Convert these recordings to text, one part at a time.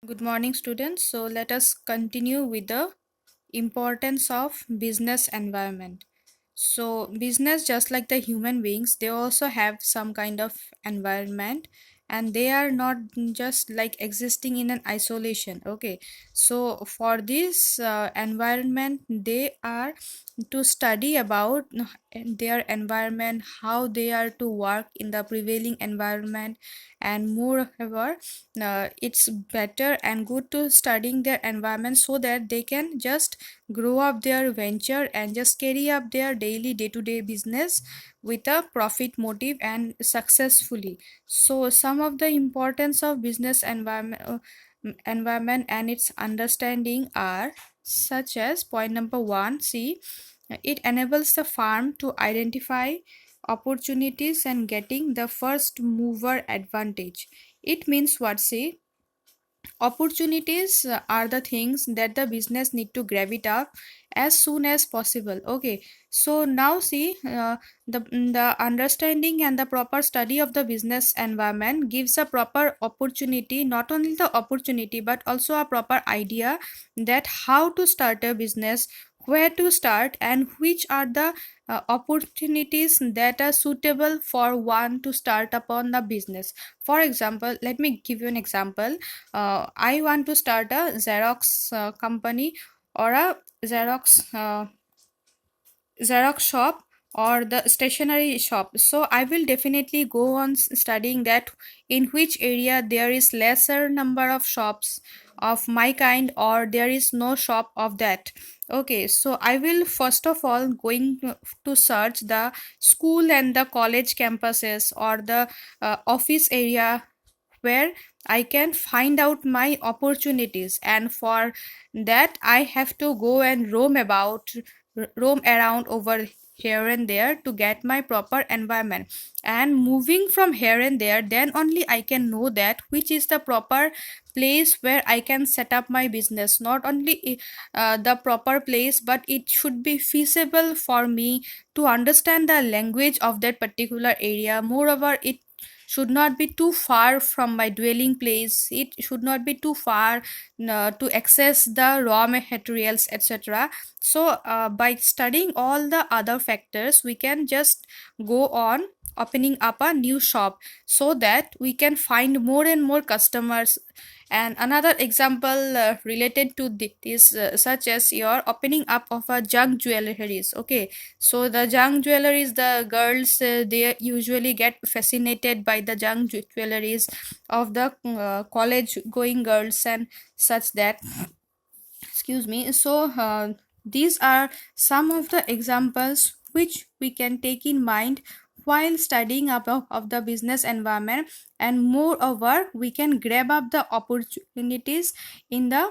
Good morning, students. So let us continue with the importance of business environment. So business, just like the human beings, they also have some kind of environment, and they are not just like existing in an isolation. Okay, so for this environment, they are to study about their environment, how they are to work in the prevailing environment, and moreover it's better and good to studying their environment so that they can just grow up their venture and just carry up their daily day-to-day business with a profit motive and successfully. So some of the importance of business environment and its understanding are such as point number one. See, it enables the farm to identify opportunities and getting the first mover advantage. It means what? See, opportunities are the things that the business need to grab it up as soon as possible. Okay, so now see, the understanding and the proper study of the business environment gives a proper opportunity, not only the opportunity but also a proper idea that how to start a business, where to start, and which are the opportunities that are suitable for one to start upon the business. For example, let me give you an example. I want to start a Xerox company, or a Xerox Xerox shop, or the stationery shop. So I will definitely go on studying that in which area there is lesser number of shops of my kind, or there is no shop of that. Okay, so I will first of all going to search the school and the college campuses, or the office area where I can find out my opportunities, and for that I have to go and roam around over here and there to get my proper environment. And moving from here and there, then only I can know that which is the proper place where I can set up my business. Not only the proper place, but it should be feasible for me to understand the language of that particular area. Moreover, it should not be too far from my dwelling place, it should not be too far to access the raw materials, etc. So by studying all the other factors, we can just go on opening up a new shop so that we can find more and more customers. And another example related to this, such as your opening up of a junk jewelries. Okay, so the junk jewelries, the girls, they usually get fascinated by the junk jewelries of the college going girls and such that, excuse me. So these are some of the examples which we can take in mind while studying about of the business environment. And moreover, we can grab up the opportunities in the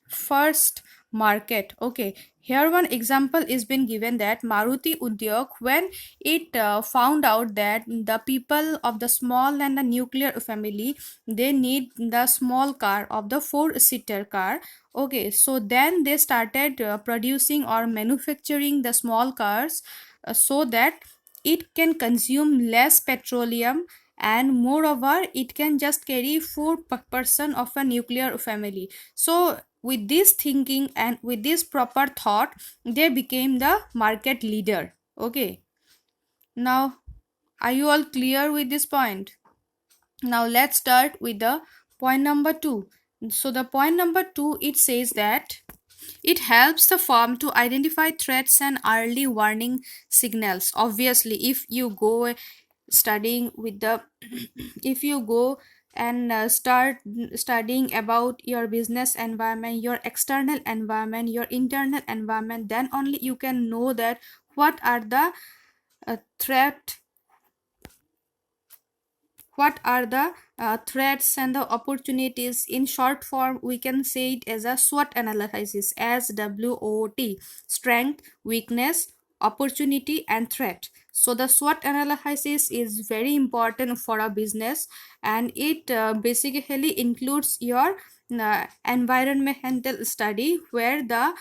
first market. Okay, here one example is been given that Maruti Udyog, when it found out that the people of the small and the nuclear family, they need the small car of the four-seater car. Okay, so then they started producing or manufacturing the small cars so that it can consume less petroleum, and moreover it can just carry four person of a nuclear family. So with this thinking and with this proper thought, they became the market leader. Okay, now are you all clear with this point? Now let's start with the point number 2. So the point number 2, it says that it helps the firm to identify threats and early warning signals. Obviously, if you go studying with the if you go and start studying about your business environment, your external environment, your internal environment, then only you can know that what are the threat what are the threats and the opportunities. In short form, we can say it as a SWOT analysis, as WOT: strength, weakness, opportunity, and threat. So the SWOT analysis is very important for a business, and it basically includes your environmental study, where the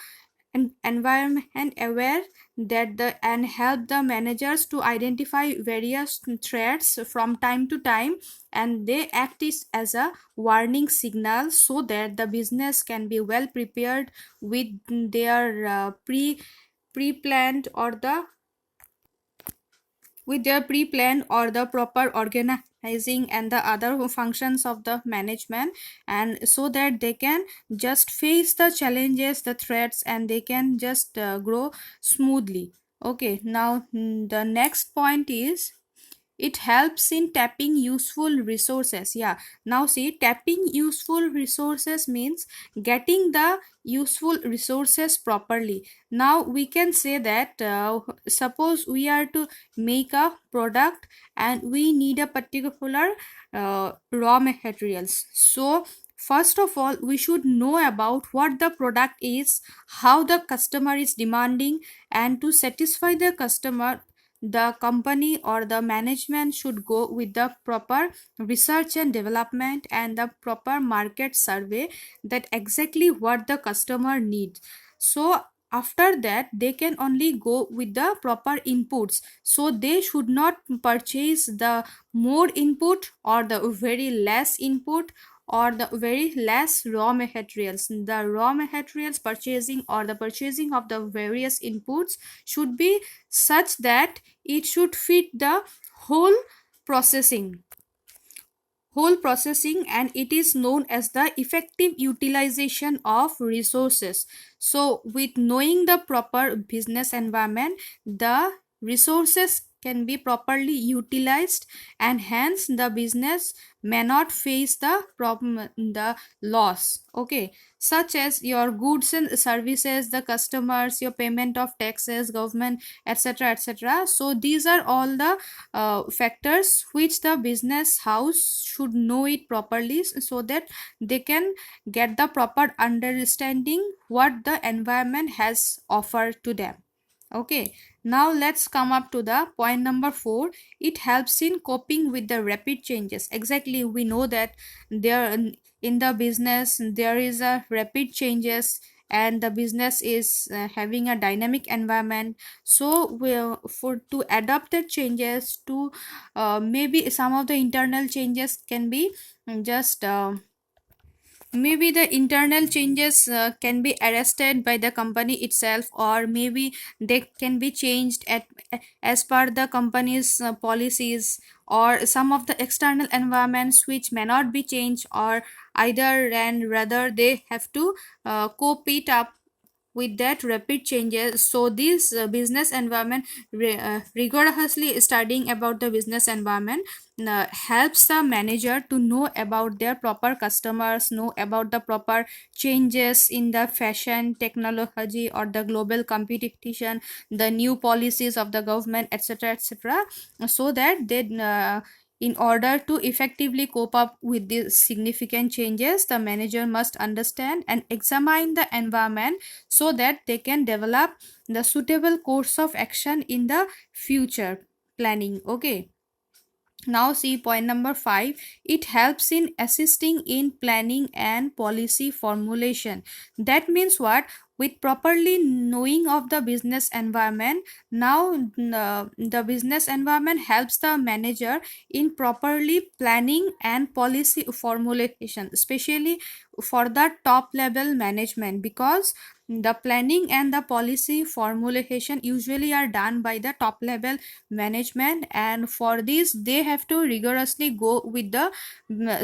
environment aware that the and help the managers to identify various threats from time to time, and they act as a warning signal so that the business can be well prepared with their pre-planned or the with their pre-plan or the proper organizing and the other functions of the management, and so that they can just face the challenges, the threats, and they can just grow smoothly. Okay, now the next point is it helps in tapping useful resources. Yeah, now see, tapping useful resources means getting the useful resources properly. Now we can say that suppose we are to make a product and we need a particular raw materials. So first of all, we should know about what the product is, how the customer is demanding, and to satisfy the customer, the company or the management should go with the proper research and development and the proper market survey, that exactly what the customer needs. So after that they can only go with the proper inputs, so they should not purchase the more input or the very less input or the very less raw materials. The raw materials purchasing or the purchasing of the various inputs should be such that it should fit the whole processing processing, and it is known as the effective utilization of resources. So with knowing the proper business environment, the resources can be properly utilized, and hence the business may not face the problem, the loss. Okay, such as your goods and services, the customers, your payment of taxes, government, etc., etc. So these are all the factors which the business house should know it properly, so that they can get the proper understanding what the environment has offered to them. Okay, now let's come up to the point number 4. It helps in coping with the rapid changes. Exactly, we know that there in the business there is a rapid changes, and the business is having a dynamic environment. So we for to adapt the changes to maybe some of the internal changes can be just maybe the internal changes can be arrested by the company itself, or maybe they can be changed as per the company's policies, or some of the external environments which may not be changed, or either and rather they have to cope it up with that rapid changes. So this business environment rigorously studying about the business environment helps the manager to know about their proper customers, know about the proper changes in the fashion technology or the global competition, the new policies of the government, etc., etc., so that they in order to effectively cope up with these significant changes, the manager must understand and examine the environment so that they can develop the suitable course of action in the future planning. Okay, now see point number 5. It helps in assisting in planning and policy formulation. That means what? With properly knowing of the business environment, now the business environment helps the manager in properly planning and policy formulation, especially for the top level management, because the planning and the policy formulation usually are done by the top level management, and for this they have to rigorously go with the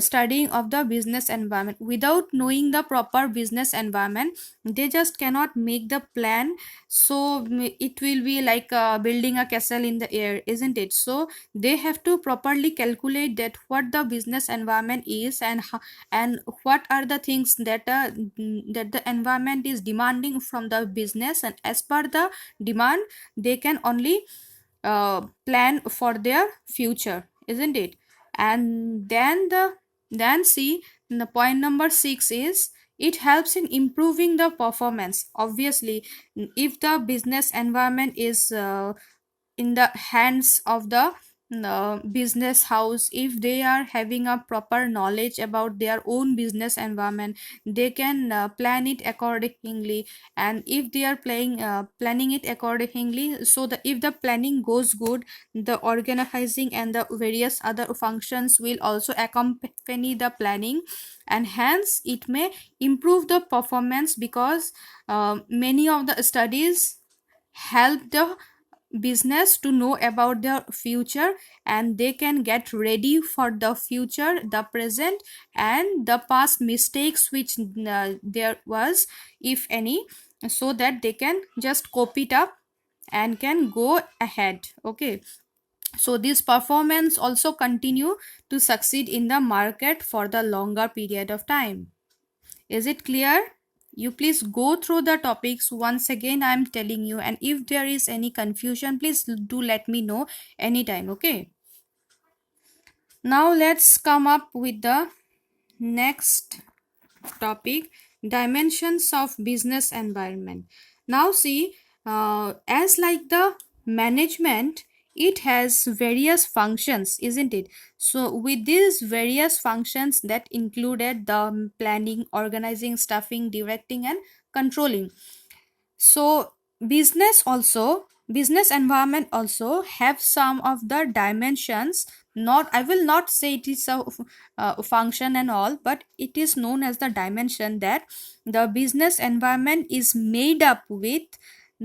studying of the business environment. Without knowing the proper business environment, they just cannot make the plan. So it will be like building a castle in the air, isn't it? So they have to properly calculate that what the business environment is, and what are the things that that the environment is demanding from the business, and as per the demand they can only plan for their future, isn't it? And then see the point number 6 is it helps in improving the performance. Obviously, if the business environment is in the hands of the business house, if they are having a proper knowledge about their own business environment, they can plan it accordingly. And if they are planning it accordingly, so the if the planning goes good, the organizing and the various other functions will also accompany the planning, and hence it may improve the performance, because many of the studies help the business to know about their future, and they can get ready for the future, the present, and the past mistakes which there was, if any, so that they can just copy it up and can go ahead. Okay, so this performance also continue to succeed in the market for the longer period of time. Is it clear? You please go through the topics once again, I am telling you, and if there is any confusion, please do let me know anytime. Okay, now let's come up with the next topic: dimensions of business environment. Now see, as like the management, it has various functions, isn't it? So with these various functions that included the planning, organizing, staffing, directing, and controlling. So business environment also have some of the dimensions. Not, I will not say it is a function and all, but it is known as the dimension, that the business environment is made up with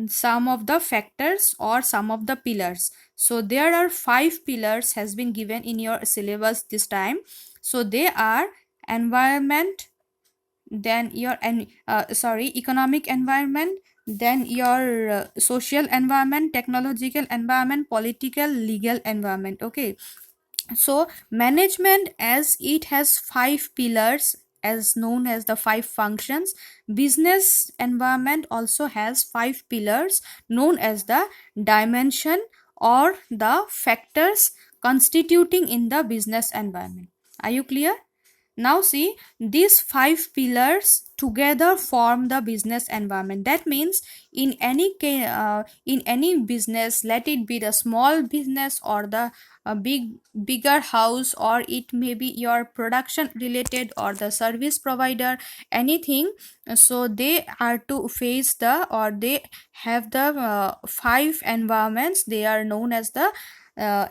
some of the factors or some of the pillars. So there are 5 pillars has been given in your syllabus this time. So they are: environment, then your economic environment, then your social environment, technological environment, political, legal environment. Okay, so management, as it has 5 pillars as known as the 5 functions, business environment also has 5 pillars known as the dimension or the factors constituting in the business environment. Are you clear? Now see, these 5 pillars together form the business environment. That means in any business, let it be the small business or the bigger house, or it may be your production related or the service provider, anything. So they are to face the, or they have the 5 environments. They are known as the uh,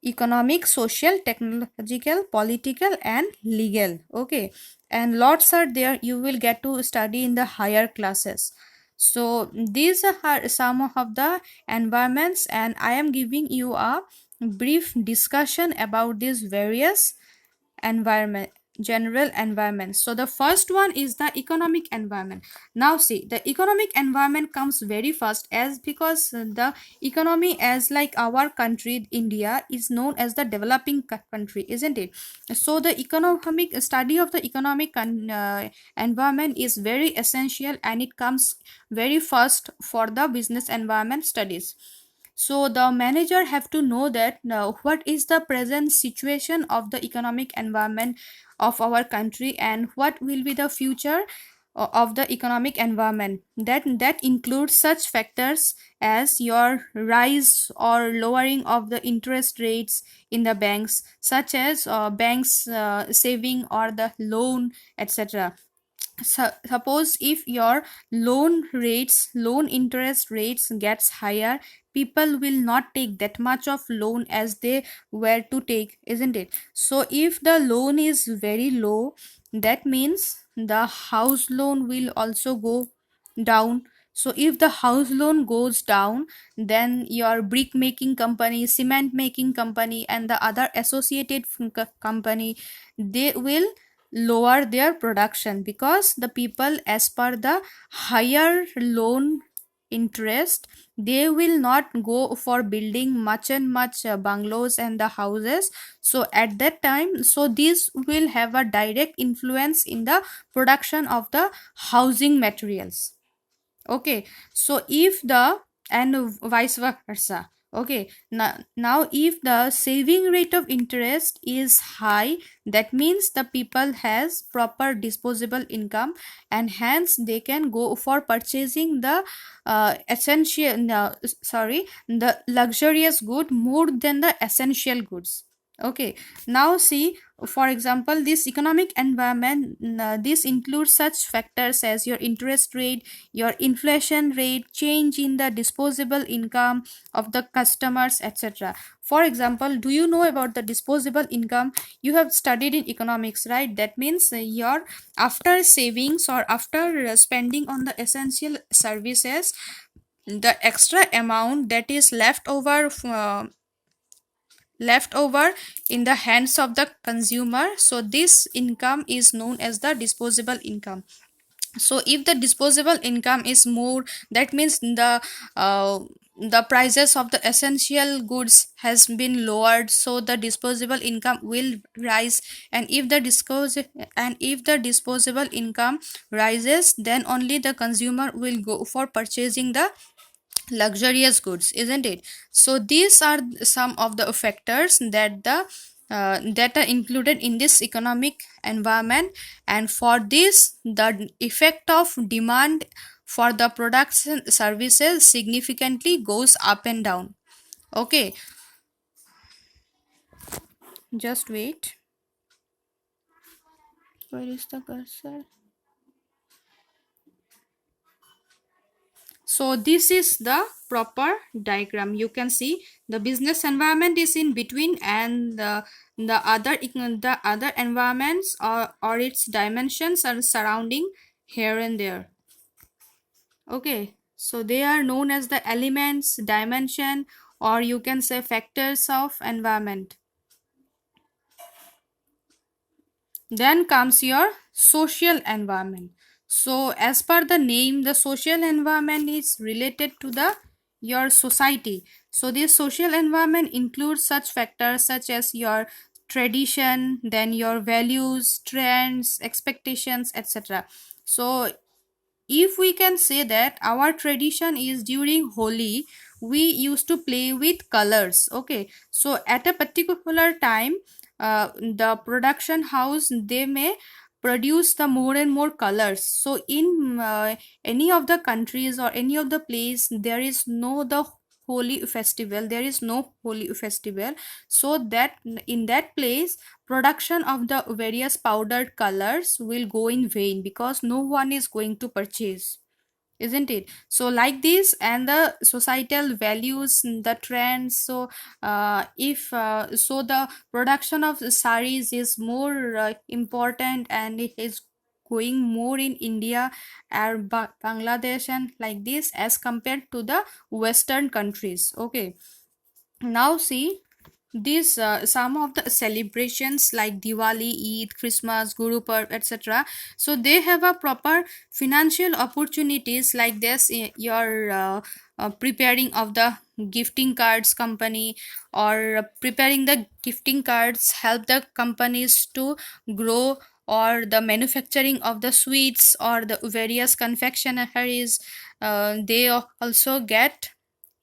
economic, social, technological, political, and legal. Okay, and lots are there, you will get to study in the higher classes. So these are some of the environments, and I am giving you a brief discussion about these various environment, general environment. So the first one is the economic environment. Now see, the economic environment comes very first, as because the economy, as like our country India is known as the developing country, isn't it? So the economic study of the economic environment is very essential, and it comes very first for the business environment studies. So the manager have to know that what is the present situation of the economic environment of our country, and what will be the future of the economic environment. That includes such factors as your rise or lowering of the interest rates in the banks, such as banks saving or the loan, etc. Suppose if your loan interest rates gets higher, people will not take that much of loan as they were to take, isn't it? So if the loan is very low, that means the house loan will also go down. So if the house loan goes down, then your brick making company, cement making company, and the other associated company, they will lower their production, because the people, as per the higher loan interest, they will not go for building much and much bungalows and the houses. So at that time, so this will have a direct influence in the production of the housing materials. Okay, so if the, and vice versa, Okay, now if the saving rate of interest is high, that means the people has proper disposable income, and hence they can go for purchasing the essential no, sorry, the luxurious good more than the essential goods. Okay, now see, for example, this economic environment, this includes such factors as your interest rate, your inflation rate, change in the disposable income of the customers, etc. For example, do you know about the disposable income? You have studied in economics, right? That means your after savings or after spending on the essential services, the extra amount that is left over in the hands of the consumer, so this income is known as the disposable income. So if the disposable income is more, that means the prices of the essential goods has been lowered, so the disposable income will rise. And if the disposable income rises, then only the consumer will go for purchasing the luxurious goods, isn't it? So these are some of the factors that are included in this economic environment, and for this the effect of demand for the products and services significantly goes up and down. Okay, just wait. Where is the cursor? So this is the proper diagram. You can see the business environment is in between, and the other environments or its dimensions are surrounding here and there. Okay, so they are known as the elements, dimension, or you can say factors of environment. Then comes your social environment. So as per the name, the social environment is related to the your society. So this social environment includes such factors such as your tradition, then your values, trends, expectations, etc. So if we can say that our tradition is during Holi, we used to play with colors. Okay, so at a particular time, the production house, they may produce the more and more colors. So in any of the countries or any of the place, there is no the Holi festival, there is no Holi festival. So that in that place, production of the various powdered colors will go in vain, because no one is going to purchase, isn't it? So like this, and the societal values, the trends. So if so the production of the saris is more important, and it is going more in India or Bangladesh and like this, as compared to the western countries. Okay, now see, these some of the celebrations like Diwali, Eid, Christmas, Guru Parv, etc. So they have a proper financial opportunities like this. Your preparing of the gifting cards company, or preparing the gifting cards help the companies to grow, or the manufacturing of the sweets or the various confectionaries, they also get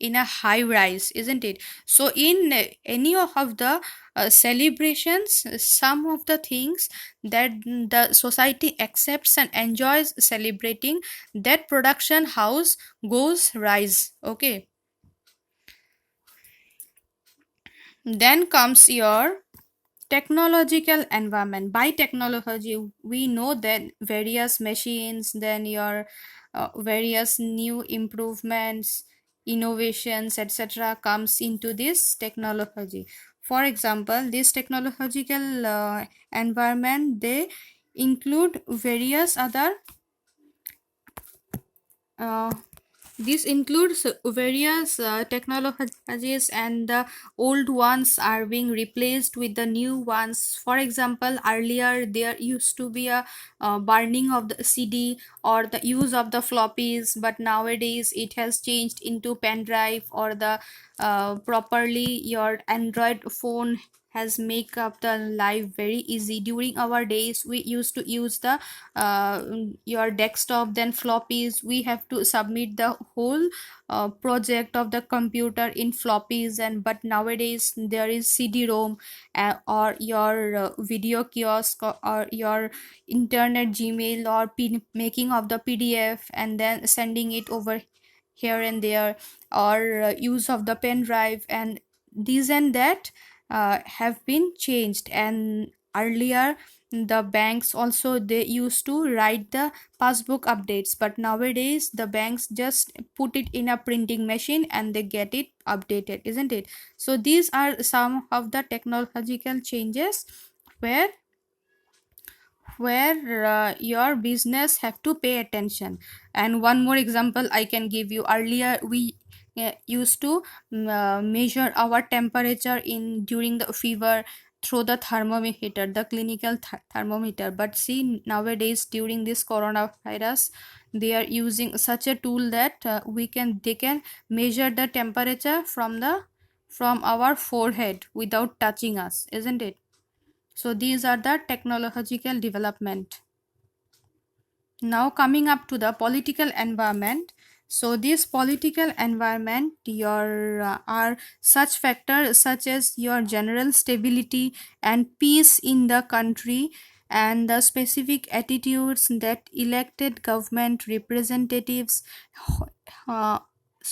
in a high rise, isn't it? So in any of the celebrations, some of the things that the society accepts and enjoys celebrating, that production house goes rise. Okay, then comes your technological environment. By technology, we know that various machines, then your various new improvements, innovations, etc. comes into this technology. For example, this technological environment, they include various other uh, this includes various technologies, and the old ones are being replaced with the new ones. For example, earlier there used to be a burning of the CD or the use of the floppies, but nowadays it has changed into pen drive, or the properly your Android phone has make up the life very easy. During our days we used to use the uh, your desktop, then floppies. We have to submit the whole project of the computer in floppies, and but nowadays there is CD-ROM, or your video kiosk, or your internet Gmail, or making of the PDF and then sending it over here and there, or use of the pen drive, and these and that have been changed. And earlier the banks also, they used to write the passbook updates, but nowadays the banks just put it in a printing machine and they get it updated, isn't it? So these are some of the technological changes where your business have to pay attention. And one more example I can give you. Earlier we used to measure our temperature in during the fever through the thermometer, the clinical thermometer. But see, nowadays during this coronavirus, they are using such a tool that they can measure the temperature from our forehead without touching us, isn't it? So these are the technological development. Now coming up to the political environment. So this political environment, your are such factors such as your general stability and peace in the country, and the specific attitudes that elected government representatives uh,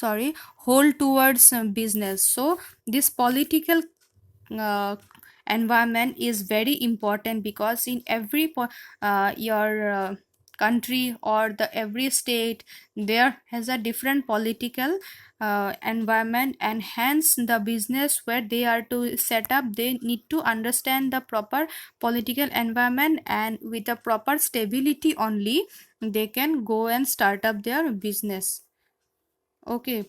hold towards business. So this political uh, environment is very important, because in every your country or the every state, there has a different political environment, and hence the business where they are to set up, they need to understand the proper political environment, and with the proper stability only they can go and start up their business. Okay.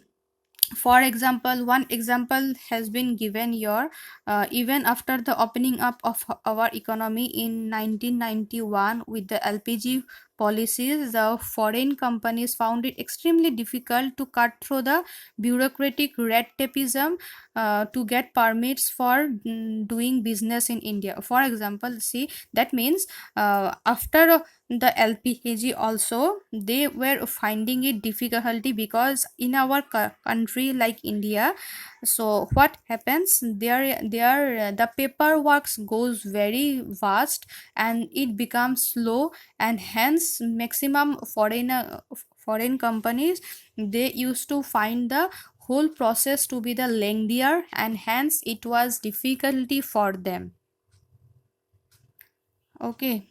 For example, one example has been given here. Even after the opening up of our economy in 1991 with the LPG policies, the foreign companies found it extremely difficult to cut through the bureaucratic red tapeism to get permits for doing business in India. For example, see, that means after the LPG also, they were finding it difficulty, because in our country like India, so what happens there the paperwork goes very vast and it becomes slow, and hence maximum foreign companies, they used to find the whole process to be the lengthier, and hence it was difficulty for them. Okay.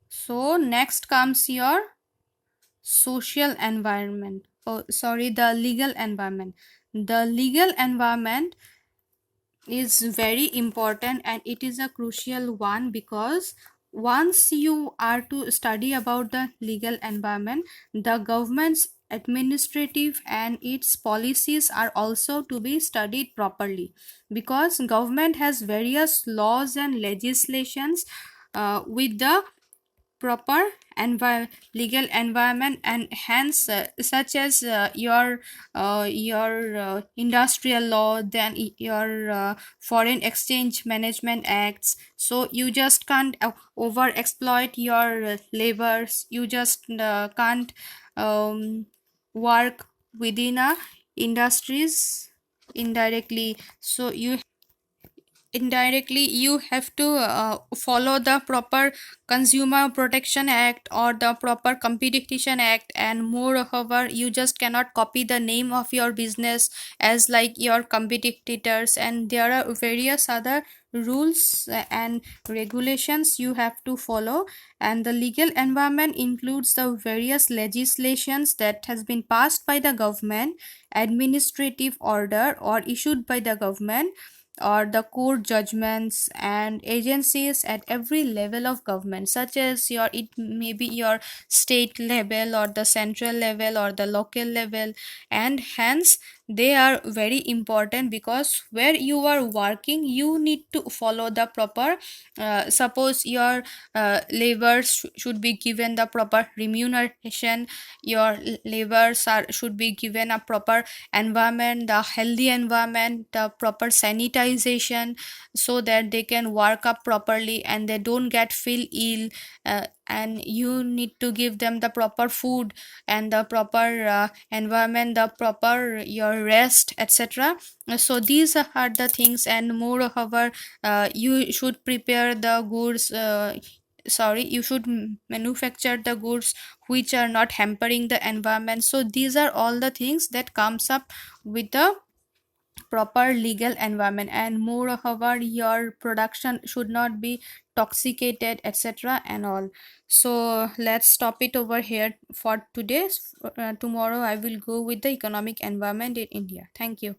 So next comes your social environment. Oh, sorry, the legal environment. The legal environment is very important, and it is a crucial one, because once you are to study about the legal environment, the government's administrative and its policies are also to be studied properly, because government has various laws and legislations with the proper legal environment, and hence such as your industrial law, then your foreign exchange management acts. So you just can't over exploit your labors. You just can't um, work within a industries indirectly. So you have to follow the proper consumer protection act or the proper competition act, and moreover you just cannot copy the name of your business as like your competitors, and there are various other rules and regulations you have to follow. And the legal environment includes the various legislations that has been passed by the government, administrative order or issued by the government, or the court judgments and agencies at every level of government, such as your, it may be your state level or the central level or the local level. And hence they are very important, because where you are working you need to follow the proper, suppose your laborers should be given the proper remuneration, your laborers should be given a proper environment, the healthy environment, the proper sanitization, so that they can work up properly and they don't get feel ill. And you need to give them the proper food and the proper environment, the proper your rest, etc. So these are the things. And moreover, you should prepare the goods, sorry, you should manufacture the goods which are not hampering the environment. So these are all the things that comes up with the proper legal environment. And moreover, your production should not be toxicated, etc. and all. So let's stop it over here for today. Tomorrow I will go with the economic environment in India. Thank you.